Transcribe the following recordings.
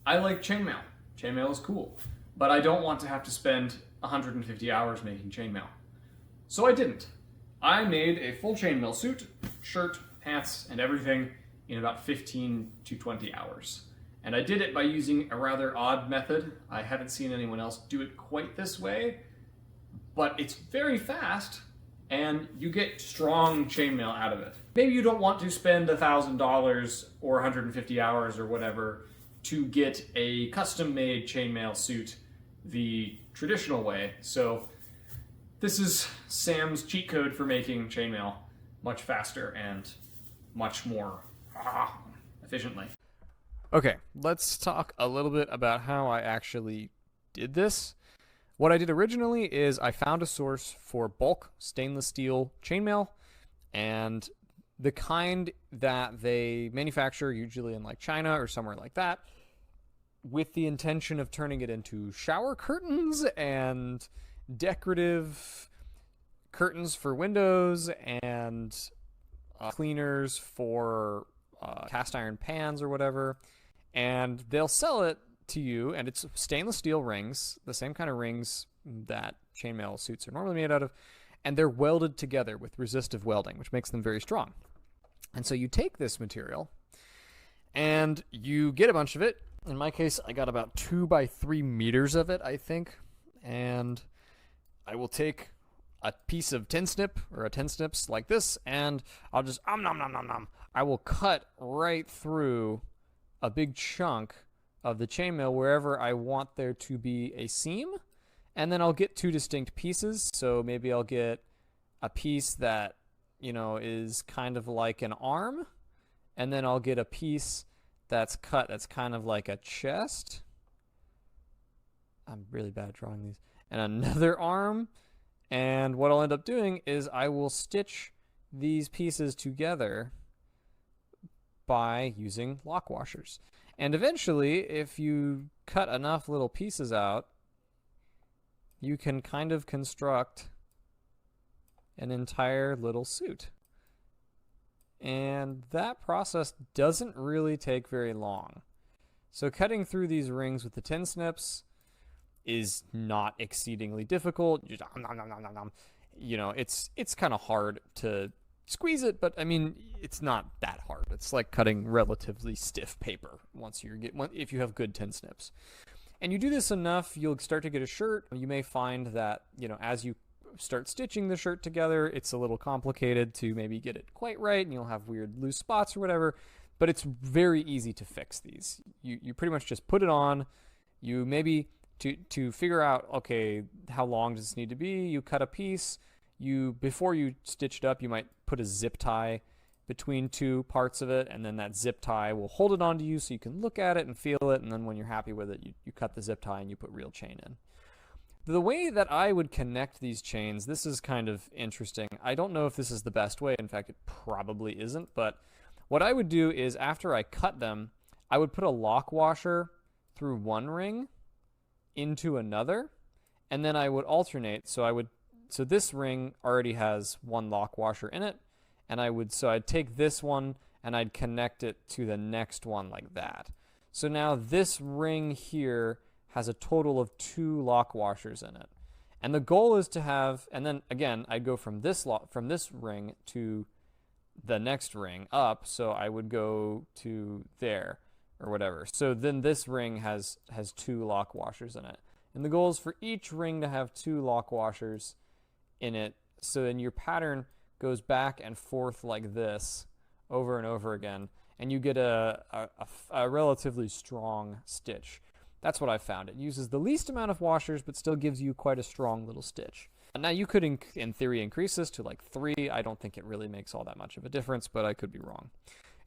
I like chainmail. Chainmail is cool, but I don't want to have to spend 150 hours making chainmail. So I didn't. I made a full chainmail suit, shirt, pants, and everything in about 15 to 20 hours. And I did it by using a rather odd method. I haven't seen anyone else do it quite this way, but it's very fast and you get strong chainmail out of it. Maybe you don't want to spend $1,000 or 150 hours or whatever to get a custom-made chainmail suit the traditional way. So this is Sam's cheat code for making chainmail much faster and much more efficiently. Okay, let's talk a little bit about how I actually did this. What I did originally is I found a source for bulk stainless steel chainmail, and the kind that they manufacture usually in like China or somewhere like that, with the intention of turning it into shower curtains and decorative curtains for windows and cleaners for cast iron pans or whatever. And they'll sell it to you, and it's stainless steel rings, the same kind of rings that chainmail suits are normally made out of, and they're welded together with resistive welding, which makes them very strong. And so you take this material and you get a bunch of it. In my case, I got about 2 by 3 meters of it, I think. And I will take a piece of tin snip or a 10 snips like this, and I'll just I will cut right through a big chunk of the chainmail wherever I want there to be a seam, and then I'll get 2 distinct pieces. So maybe I'll get a piece that, you know, is kind of like an arm, and then I'll get a piece that's cut that's kind of like a chest. I'm really bad at drawing these. And another arm, and what I'll end up doing is I will stitch these pieces together by using lock washers. And eventually, if you cut enough little pieces out, you can kind of construct an entire little suit. And that process doesn't really take very long. So cutting through these rings with the tin snips is not exceedingly difficult. You know, it's kind of hard to squeeze it, but I mean, it's not that hard. It's like cutting relatively stiff paper if you have good tin snips. And you do this enough, you'll start to get a shirt. You may find that, you know, as you start stitching the shirt together, it's a little complicated to maybe get it quite right, and you'll have weird loose spots or whatever, but it's very easy to fix these. You pretty much just put it on. You maybe, to figure out, okay, how long does this need to be, you cut a piece. Before you stitch it up, you might put a zip tie between 2 parts of it, and then that zip tie will hold it onto you so you can look at it and feel it, and then when you're happy with it, you cut the zip tie and you put real chain in. The way that I would connect these chains, this is kind of interesting. I don't know if this is the best way. In fact, it probably isn't, but what I would do is after I cut them, I would put a lock washer through one ring into another, and then I would alternate. So this ring already has one lock washer in it, and I'd take this one and I'd connect it to the next one like that. So now this ring here has a total of 2 lock washers in it. And the goal is to have, and then again, I'd go from this ring to the next ring up, so I would go to there or whatever. So then this ring has 2 lock washers in it. And the goal is for each ring to have 2 lock washers in it, so then your pattern goes back and forth like this over and over again, and you get a relatively strong stitch. That's what I found. It uses the least amount of washers, but still gives you quite a strong little stitch. Now, you could, in theory, increase this to like 3. I don't think it really makes all that much of a difference, but I could be wrong.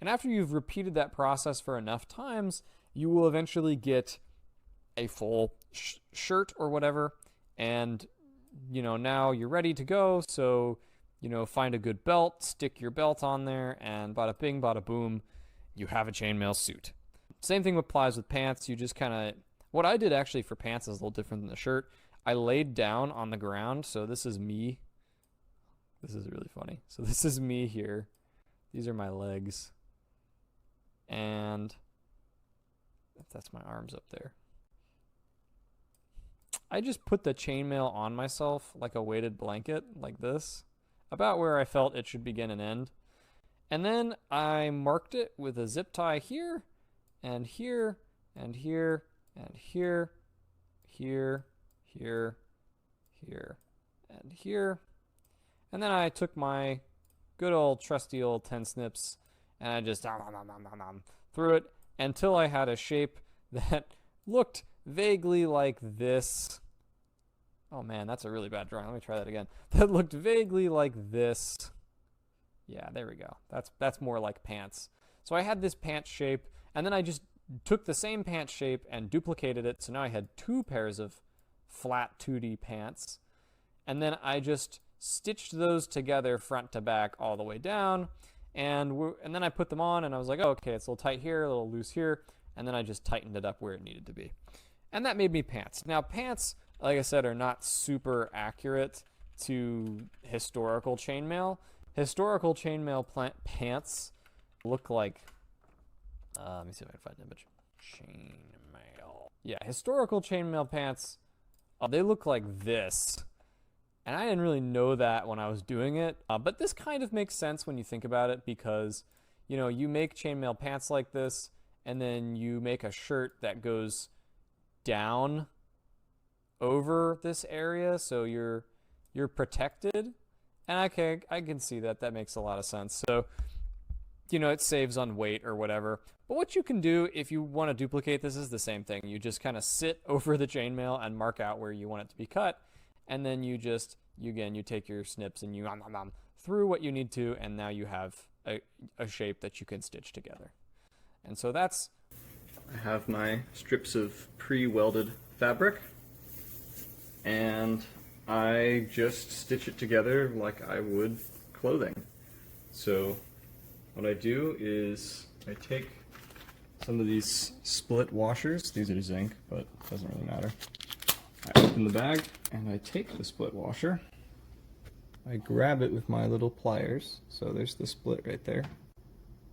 And after you've repeated that process for enough times, you will eventually get a full shirt or whatever, and you know, now you're ready to go. So, you know, find a good belt, stick your belt on there, and bada bing, bada boom, you have a chainmail suit. Same thing applies with pants. You just kind of, what I did actually for pants is a little different than the shirt. I laid down on the ground. So this is me. This is really funny. So this is me here. These are my legs. And if that's my arms up there. I just put the chainmail on myself like a weighted blanket, like this, about where I felt it should begin and end. And then I marked it with a zip tie here, and here, and here, and here, here, here, here, and here. And then I took my good old trusty old 10 snips, and I just threw it until I had a shape that looked vaguely like this. Oh man, that's a really bad drawing. Let me try that again. That looked vaguely like this. Yeah, there we go. That's more like pants. So I had this pants shape, and then I just took the same pants shape and duplicated it. So now I had 2 pairs of flat 2D pants. And then I just stitched those together front to back all the way down. And then I put them on, and I was like, oh, okay, it's a little tight here, a little loose here. And then I just tightened it up where it needed to be. And that made me pants. Now, pants, like I said, are not super accurate to historical chainmail. Historical chainmail pants look like, let me see if I can find an image. Chainmail. Yeah, historical chainmail pants, they look like this. And I didn't really know that when I was doing it. But this kind of makes sense when you think about it, because, you know, you make chainmail pants like this, and then you make a shirt that goes down over this area, so you're protected. And I can see that. That makes a lot of sense. So, you know, it saves on weight or whatever. But what you can do if you want to duplicate this is the same thing. You just kind of sit over the chainmail and mark out where you want it to be cut. And then you take your snips and you through what you need to, and now you have a shape that you can stitch together. And so that's... I have my strips of pre-welded fabric, and I just stitch it together like I would clothing. So what I do is I take some of these split washers. These are zinc, but it doesn't really matter. I open the bag, and I take the split washer. I grab it with my little pliers. So there's the split right there.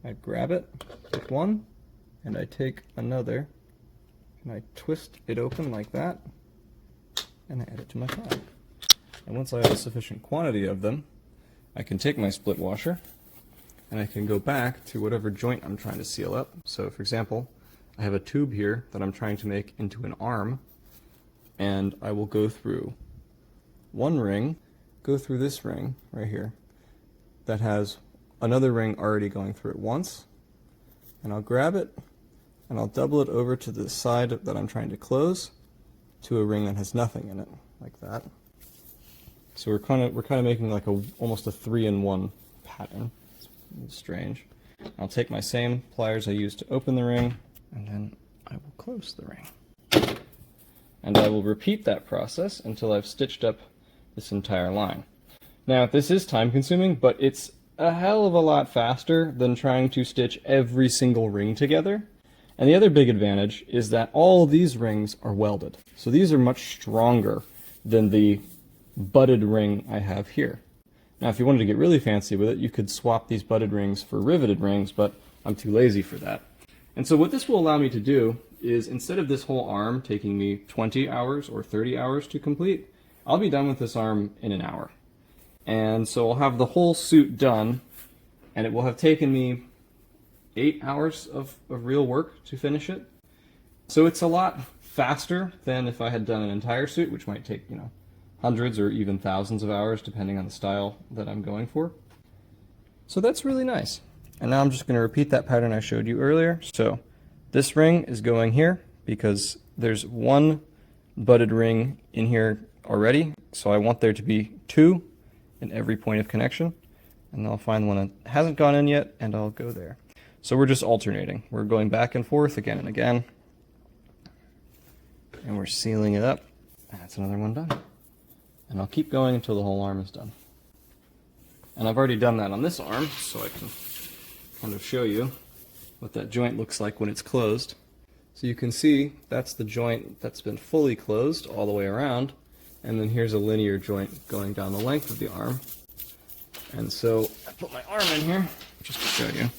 I grab it with one, and I take another, and I twist it open like that, and I add it to my file. And once I have a sufficient quantity of them, I can take my split washer, and I can go back to whatever joint I'm trying to seal up. So for example, I have a tube here that I'm trying to make into an arm, and I will go through one ring, go through this ring right here that has another ring already going through it once, and I'll grab it and I'll double it over to the side that I'm trying to close to a ring that has nothing in it, like that. So we're kind of making like almost a 3-in-1 pattern. It's strange. I'll take my same pliers I used to open the ring, and then I will close the ring. And I will repeat that process until I've stitched up this entire line. Now, this is time consuming, but it's a hell of a lot faster than trying to stitch every single ring together. And the other big advantage is that all of these rings are welded. So these are much stronger than the butted ring I have here. Now, if you wanted to get really fancy with it, you could swap these butted rings for riveted rings, but I'm too lazy for that. And so what this will allow me to do is, instead of this whole arm taking me 20 hours or 30 hours to complete, I'll be done with this arm in an hour. And so I'll have the whole suit done, and it will have taken me 8 hours of real work to finish it. So it's a lot faster than if I had done an entire suit, which might take, you know, hundreds or even thousands of hours depending on the style that I'm going for. So that's really nice. And now I'm just going to repeat that pattern I showed you earlier. So this ring is going here because there's one butted ring in here already, so I want there to be 2 in every point of connection. And I'll find one that hasn't gone in yet, and I'll go there. So we're just alternating. We're going back and forth again and again. And we're sealing it up. And that's another one done. And I'll keep going until the whole arm is done. And I've already done that on this arm, so I can kind of show you what that joint looks like when it's closed. So you can see that's the joint that's been fully closed all the way around, and then here's a linear joint going down the length of the arm. And so I put my arm in here just to show you,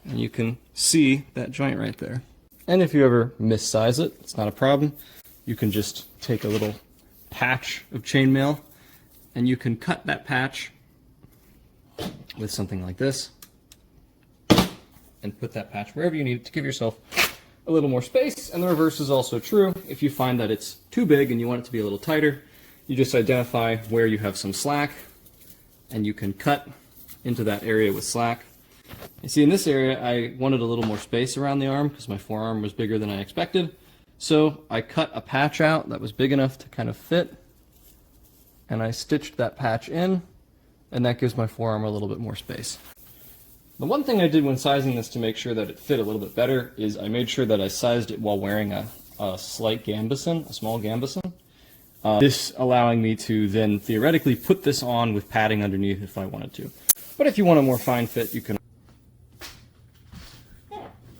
and you can see that joint right there. And if you ever missize it, it's not a problem. You can just take a little patch of chainmail and you can cut that patch with something like this and put that patch wherever you need it to give yourself a little more space. And the reverse is also true. If you find that it's too big and you want it to be a little tighter, you just identify where you have some slack and you can cut into that area with slack. You see, in this area, I wanted a little more space around the arm because my forearm was bigger than I expected. So I cut a patch out that was big enough to kind of fit, and I stitched that patch in, and that gives my forearm a little bit more space. The one thing I did when sizing this to make sure that it fit a little bit better is I made sure that I sized it while wearing a slight gambeson, a small gambeson. This allowing me to then theoretically put this on with padding underneath if I wanted to. But if you want a more fine fit, you can.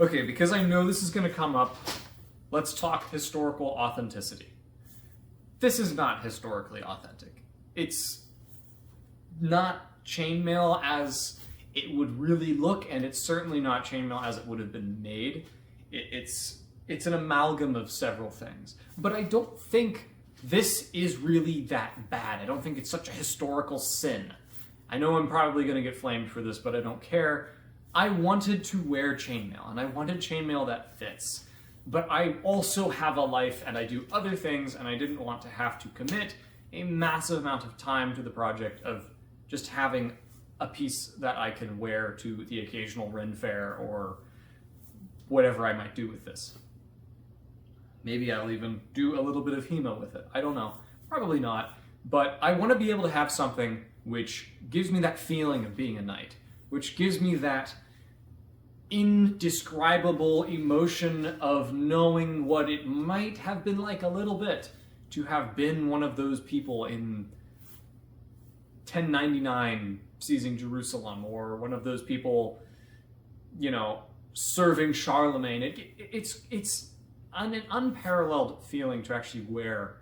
Okay, because I know this is going to come up, let's talk historical authenticity. This is not historically authentic. It's not chainmail as it would really look, and it's certainly not chainmail as it would have been made. It's an amalgam of several things. But I don't think this is really that bad. I don't think it's such a historical sin. I know I'm probably going to get flamed for this, but I don't care. I wanted to wear chainmail, and I wanted chainmail that fits. But I also have a life, and I do other things, and I didn't want to have to commit a massive amount of time to the project of just having a piece that I can wear to the occasional Ren fair or whatever I might do with this. Maybe I'll even do a little bit of HEMA with it. I don't know. Probably not. But I want to be able to have something which gives me that feeling of being a knight, which gives me that indescribable emotion of knowing what it might have been like a little bit to have been one of those people in 1099 seizing Jerusalem, or one of those people, you know, serving Charlemagne. It's an unparalleled feeling to actually wear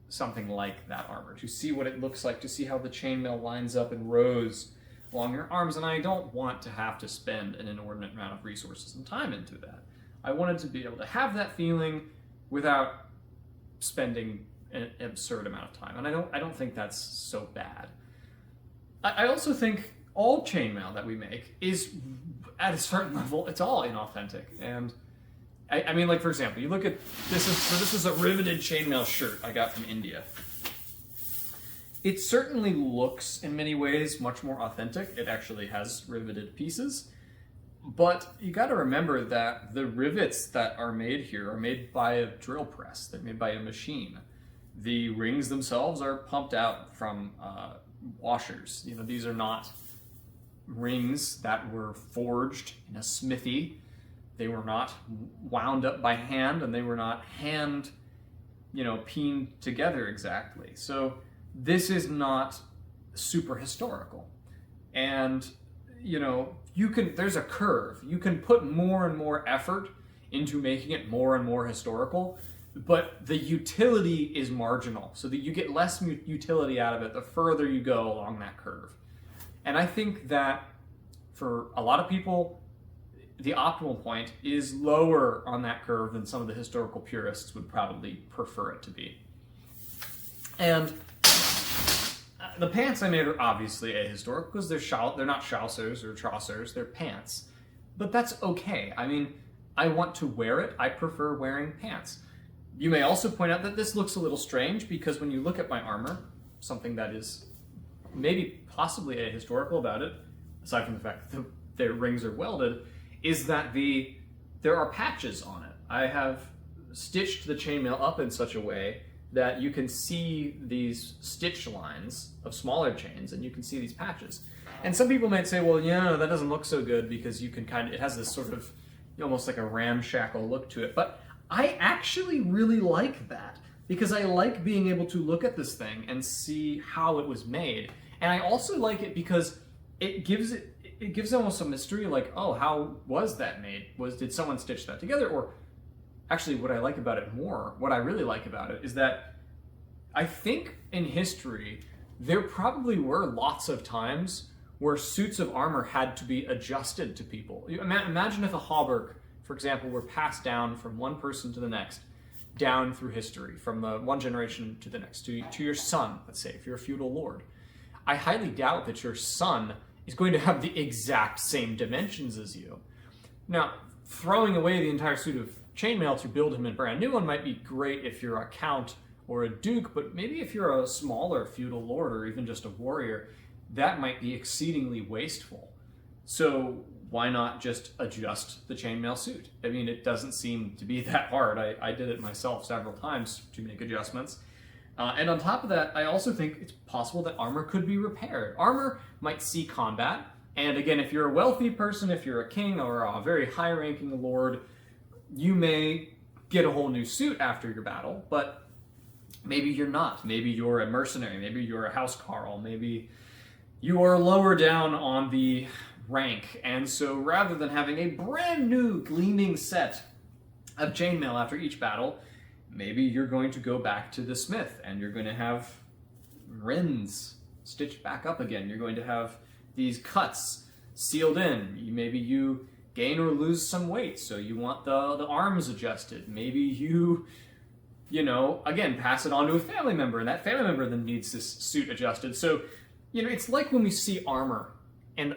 something like that armor, to see what it looks like, to see how the chainmail lines up in rows along your arms, and I don't want to have to spend an inordinate amount of resources and time into that. I wanted to be able to have that feeling without spending an absurd amount of time, and I don't think that's so bad. I also think all chainmail that we make is, at a certain level, it's all inauthentic. And I mean, like, for example, you look at this is a riveted chainmail shirt I got from India. It certainly looks in many ways much more authentic. It actually has riveted pieces. But you got to remember that the rivets that are made here are made by a drill press. They're made by a machine. The rings themselves are pumped out from washers. You know, these are not rings that were forged in a smithy. They were not wound up by hand, and they were not hand, you know, peened together exactly. So this is not super historical. And, you know, there's a curve. You can put more and more effort into making it more and more historical, but the utility is marginal, so that you get less utility out of it the further you go along that curve. And I think that for a lot of people, the optimal point is lower on that curve than some of the historical purists would probably prefer it to be. And the pants I made are obviously ahistorical because they're not chaussers or chaussers, they're pants. But that's okay. I mean, I want to wear it. I prefer wearing pants. You may also point out that this looks a little strange because when you look at my armor, something that is maybe possibly ahistorical about it, aside from the fact that their rings are welded, is that there are patches on it. I have stitched the chainmail up in such a way that you can see these stitch lines of smaller chains, and you can see these patches. And some people might say, well, yeah, that doesn't look so good because you can it has this sort of almost like a ramshackle look to it. But I actually really like that because I like being able to look at this thing and see how it was made. And I also like it because it gives almost a mystery, like, oh, how was that made? Did someone stitch that together? Or actually, what I like about it more, what I really like about it, is that I think in history, there probably were lots of times where suits of armor had to be adjusted to people. Imagine if a hauberk for example, were passed down from one person to the next, down through history, from one generation to the next, to your son, let's say, if you're a feudal lord, I highly doubt that your son is going to have the exact same dimensions as you. Now, throwing away the entire suit of chainmail to build him a brand new one might be great if you're a count or a duke, but maybe if you're a smaller feudal lord or even just a warrior, that might be exceedingly wasteful. So why not just adjust the chainmail suit? I mean, it doesn't seem to be that hard. I did it myself several times to make adjustments. And on top of that, I also think it's possible that armor could be repaired. Armor might see combat, and again, if you're a wealthy person, if you're a king or a very high-ranking lord, you may get a whole new suit after your battle, but maybe you're not. Maybe you're a mercenary, maybe you're a housecarl, maybe you are lower down on the rank, and so rather than having a brand new gleaming set of chainmail after each battle, maybe you're going to go back to the smith and you're going to have rins stitched back up again. You're going to have these cuts sealed in. Maybe you gain or lose some weight, so you want the arms adjusted. Maybe you again, pass it on to a family member, and that family member then needs this suit adjusted. So, it's like when we see armor in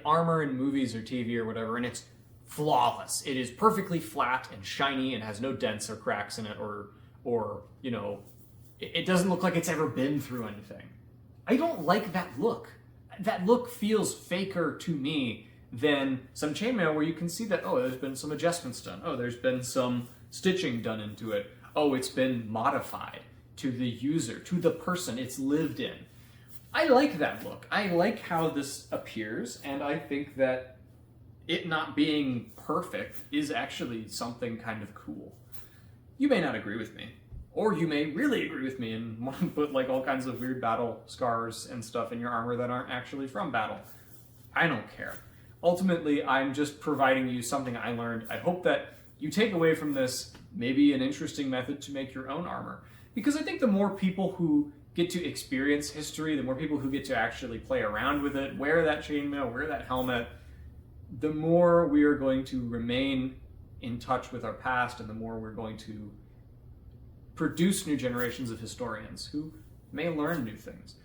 movies or TV or whatever, and it's flawless. It is perfectly flat and shiny and has no dents or cracks in it, or it doesn't look like it's ever been through anything. I don't like that look. That look feels faker to me than some chainmail where you can see that, oh, there's been some adjustments done. Oh, there's been some stitching done into it. Oh, it's been modified to the user, to the person it's lived in. I like that look. I like how this appears, and I think that it not being perfect is actually something kind of cool. You may not agree with me, or you may really agree with me and want to put like all kinds of weird battle scars and stuff in your armor that aren't actually from battle. I don't care. Ultimately, I'm just providing you something I learned. I hope that you take away from this maybe an interesting method to make your own armor. Because I think the more people who get to experience history, the more people who get to actually play around with it, wear that chainmail, wear that helmet, the more we are going to remain in touch with our past, and the more we're going to produce new generations of historians who may learn new things.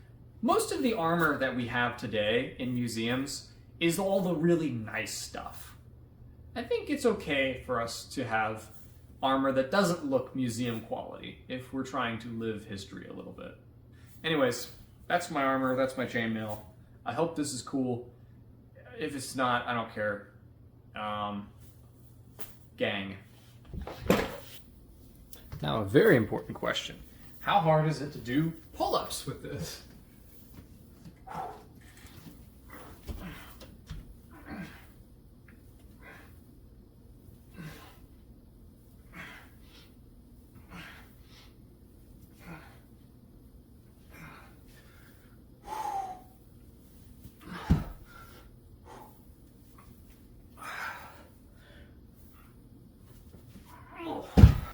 Most of the armor that we have today in museums is all the really nice stuff. I think it's okay for us to have armor that doesn't look museum quality if we're trying to live history a little bit. Anyways, that's my armor, that's my chainmail. I hope this is cool. If it's not, I don't care. Gang. Now, a very important question. How hard is it to do pull-ups with this?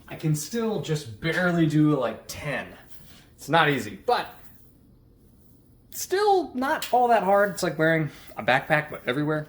I can still just barely do like 10. It's not easy, but still not all that hard. It's like wearing a backpack, but everywhere.